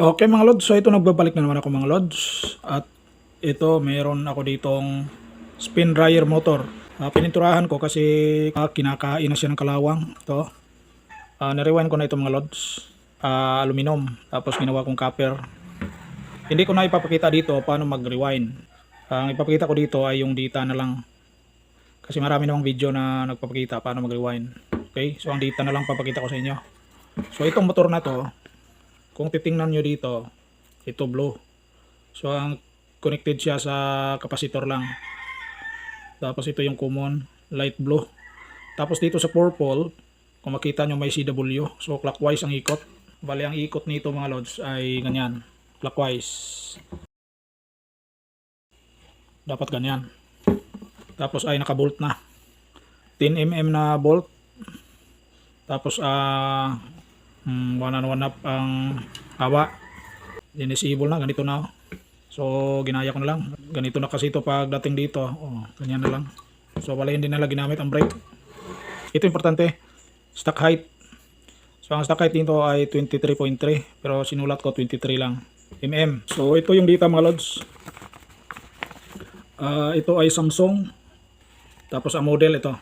Okay mga lods, so ito nagbabalik na naman ako mga lods. At ito meron ako ditong spin dryer motor. Pininturahan ko kasi kinakain na siya ng kalawang. Ito, na-rewind ko na ito mga lods. Aluminum, tapos ginawa kong copper. Hindi ko na ipapakita dito paano mag-rewind. Ang ipapakita ko dito ay yung data na lang. Kasi marami namang video na nagpapakita paano mag-rewind. Okay, so ang data na lang papakita ko sa inyo. So itong motor na to, kung titingnan nyo dito, ito blue. So ang connected siya sa capacitor lang. Tapos ito yung common, light blue. Tapos dito sa purple, kung makita nyo may CW. So clockwise ang ikot. Bali ang ikot nito mga lods ay ganyan, clockwise. Dapat ganyan. Tapos ay nakabolt na. 10 mm na bolt. Tapos 1/1/2 ang haba. Dinisable na, ganito na. So ginaya ko na lang. Ganito na kasi ito pagdating dito. Ganyan na lang. So wala hindi na lang ginamit ang brake. Ito importante, stock height. So ang stock height dito ay 23.3 pero sinulat ko 23 lang mm. So ito yung data mga lods. Ito ay Samsung. Tapos ang model ito.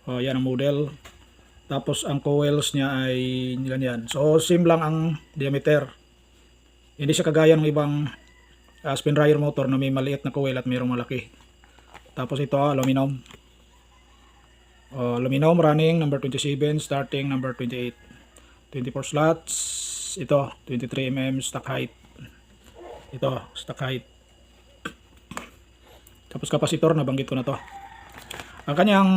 Yan ang model. Tapos ang coils niya ay ganyan. So same lang ang diameter. Hindi siya kagaya ng ibang spin dryer motor na may maliit na coil at mayroong malaki. Tapos ito aluminum. Aluminum running number 27, starting number 28. 24 slots. Ito 23 mm stock height. Ito stock height. Tapos capacitor, nabanggit ko na to. Ang kanyang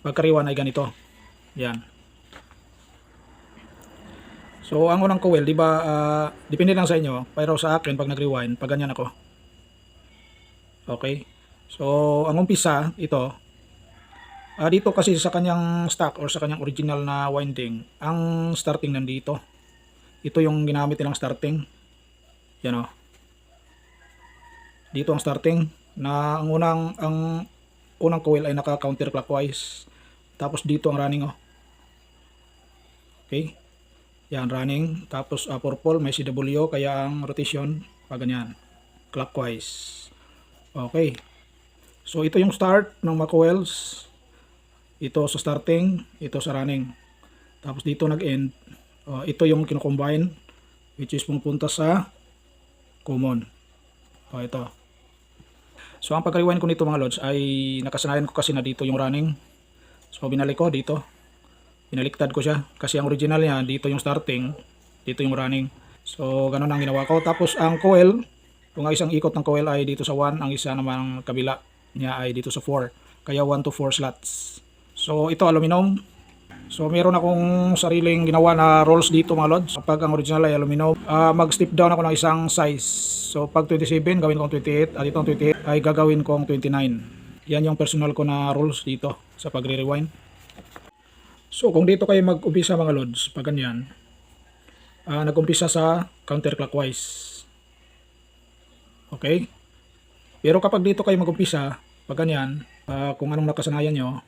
pagkariwan ay ganito. Yan. So ang unang coil, di ba, depende lang sa inyo, pero sa akin pag nag-rewind, pag ganyan ako. Okay? So ang umpisa, ito, dito kasi sa kanyang stock or sa kanyang original na winding, ang starting nandito. Ito yung ginamit nilang starting. Yan o. Dito ang starting na ang unang coil ay naka counterclockwise. Tapos dito ang running Okay? Yan running. Tapos purple may CW kaya ang rotation pag ganyan. Clockwise. Okay. So ito yung start ng mga coils. Ito sa starting, ito sa running. Tapos dito nag-end. Ito yung kino-combine which is pumunta sa common. Ito. So ang pag-rewind ko nito mga lods ay nakasanayan ko kasi na dito yung running. So binalik ko dito. Binaliktad ko siya kasi ang original niya dito yung starting, dito yung running. So ganun ang ginawa ko. Tapos ang coil, kung ang isang ikot ng coil ay dito sa 1, ang isa naman kabila niya ay dito sa 4. Kaya 1 to 4 slots. So ito aluminum. So meron akong sariling ginawa na rolls dito mga lods. Kapag ang original ay aluminum, mag-step down ako ng isang size. So pag 27, gawin kong 28. At itong 28 ay gagawin kong 29. Yan yung personal ko na rules dito sa pagre-rewind. So kung dito kayo mag-umpisa mga lods, pag ganyan, nag-umpisa sa counterclockwise. Okay? Pero kapag dito kayo mag-umpisa, pag ganyan, kung anong nakasanayan nyo,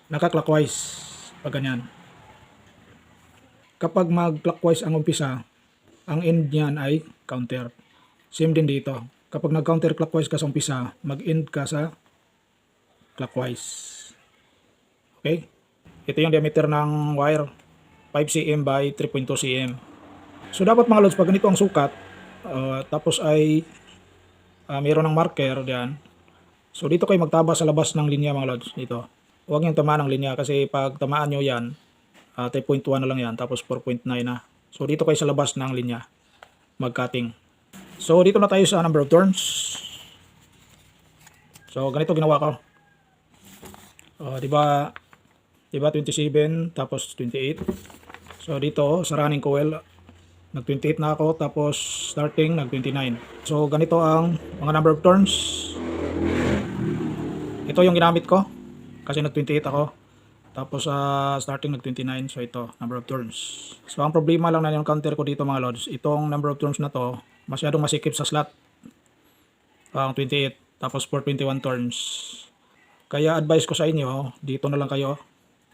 naka-clockwise. Pag ganyan. Kapag mag-clockwise ang umpisa, ang end niyan ay counter. Same din dito. Kapag nag-counter clockwise ka sa umpisa, mag-end ka sa clockwise. Okay? Ito yung diameter ng wire. 5 cm by 3.2 cm. So dapat mga lods, pag ganito ang sukat, tapos ay mayroon ng marker diyan. So dito kayo magtaba sa labas ng linya mga lods. Dito. Huwag niyong tamaan ng linya kasi pag tamaan nyo yan, 3.1 na lang yan, tapos 4.9 na. So dito kayo sa labas ng linya. Mag-cutting. So dito na tayo sa number of turns. So ganito ginawa ko. Diba 27 tapos 28. So dito sa running coil nag 28 na ako, tapos starting nag 29. So ganito ang mga number of turns. Ito yung ginamit ko kasi nag 28 ako. Tapos starting nag 29. So ito number of turns. So ang problema lang na yung counter ko dito mga lods, itong number of turns na to masyadong masikip sa slot. Ang 28 tapos 421 turns. Kaya advice ko sa inyo, dito na lang kayo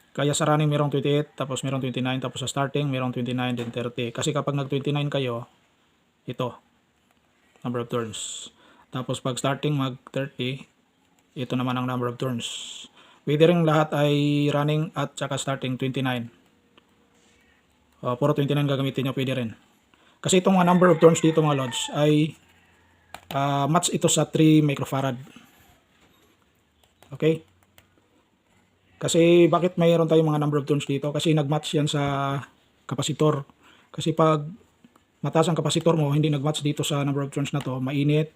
Kaya sa running merong 28, tapos merong 29, tapos sa starting merong 29, then 30. Kasi kapag nag-29 kayo, ito, number of turns. Tapos pag starting mag-30, ito naman ang number of turns. Pwede rin lahat ay running at saka starting 29. Puro 29 gagamitin nyo, pwede rin. Kasi itong mga number of turns dito mga lods ay match ito sa 3 microfarad. Okay? Kasi bakit mayroon tayong mga number of turns dito? Kasi nagmatch yan sa kapasitor. Kasi pag mataas ang kapasitor mo, hindi nagmatch dito sa number of turns na to, mainit.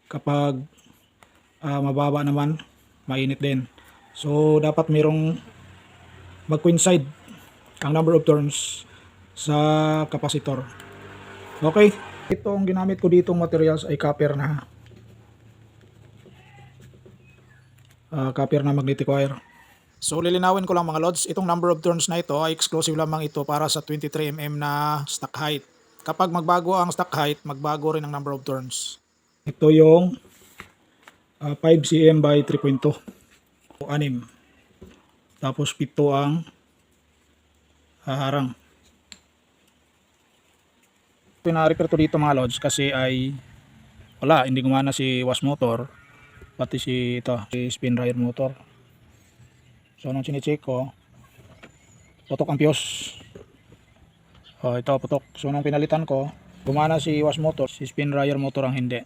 Kapag mababa naman, mainit din. So dapat mayroong mag-coincide ang number of turns sa kapasitor. Okay, itong ginamit ko ditong materials ay copper na magnetic wire. So lilinawin ko lang mga lods, itong number of turns na ito ay exclusive lamang ito para sa 23mm na stock height. Kapag magbago ang stock height, magbago rin ang number of turns. Ito yung 5 cm by 3.2. 6. Tapos 7 ang harang. Pina-repair to dito mga lods kasi ay wala, hindi gumana si wash motor, pati si spin dryer motor. So nung sine-check ko, putok ang fuse. Ito putok. So nung pinalitan ko, gumana si wash motor, si spin dryer motor ang hindi.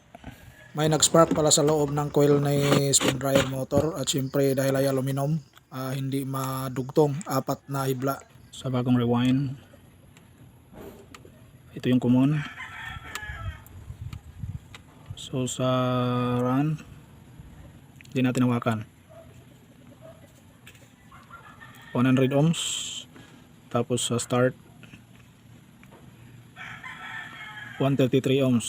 May nag-spark pala sa loob ng coil ng spin dryer motor at siyempre dahil ay aluminum, hindi madugtong, 4 na hibla. Sa bagong rewind, ito yung common. So sa run, hindi natin hawakan. 100 ohms. Tapos sa start, 133 ohms.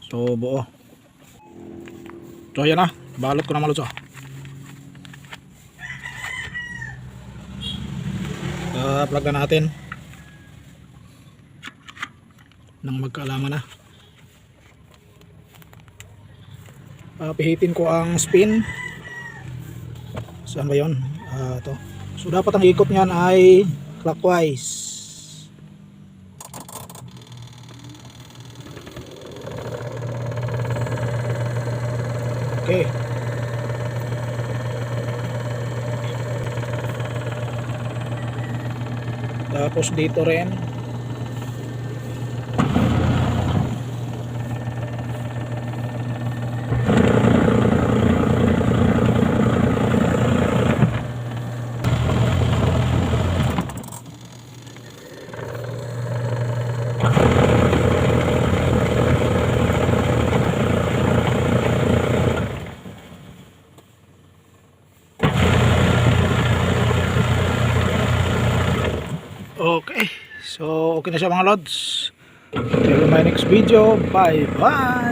So buo. So yan na, balot ko na malutso. Plug na natin nang magkaalaman na. Pihitin ko ang spin. Saan ba yun? Ito. So dapat ang ikot niyan ay clockwise. Okay. Tapos dito rin. Okay, so okay na siya mga lods. Till my next video, bye bye.